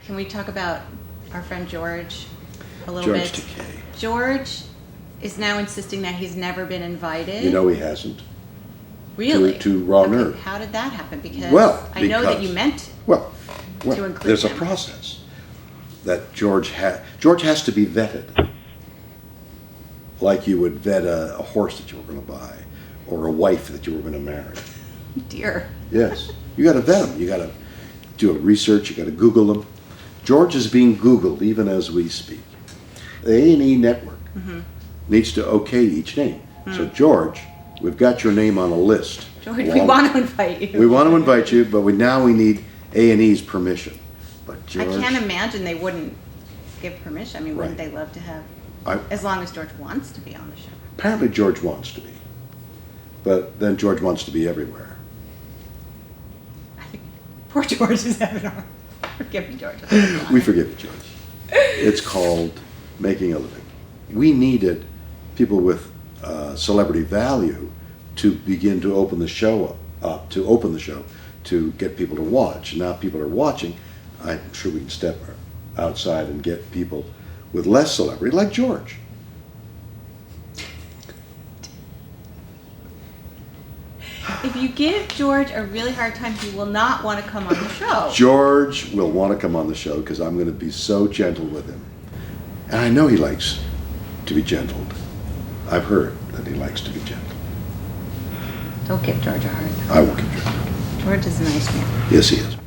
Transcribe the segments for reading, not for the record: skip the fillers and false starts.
Can we talk about our friend George a little George bit? Takei. George is now insisting that he's never been invited. You know he hasn't. Really? To Raw Okay, Nerve. how did that happen? Because I know that you meant Well, to include there's him. a process that George has to be vetted, like you would vet a horse that you were going to buy or a wife that you were going to marry. Dear. Yes, you got to vet them. You got to do a research. You got to Google them. George is being Googled even as we speak. The A&E network needs to okay each name. So George, we've got your name on a list. George, we want to invite you. We want to invite you, but now we need A&E's permission. But George, I can't imagine they wouldn't give permission. I mean, wouldn't Right. they love to have, as long as George wants to be on the show? Apparently George wants to be. But then George wants to be everywhere. I think poor George is having a forgive me, George. We forgive you, George. It's called making a living. We needed people with celebrity value to begin to open the show up, to get people to watch. Now people are watching. I'm sure we can step outside and get people with less celebrity, like George. If you give George a really hard time, he will not want to come on the show. George will want to come on the show because I'm going to be so gentle with him. And I know he likes to be gentled. I've heard that he likes to be gentle. Don't give George a hard time. I will give George. George is a nice man. Yes, he is.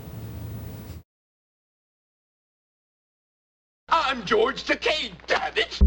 I'm George Takei, damn it!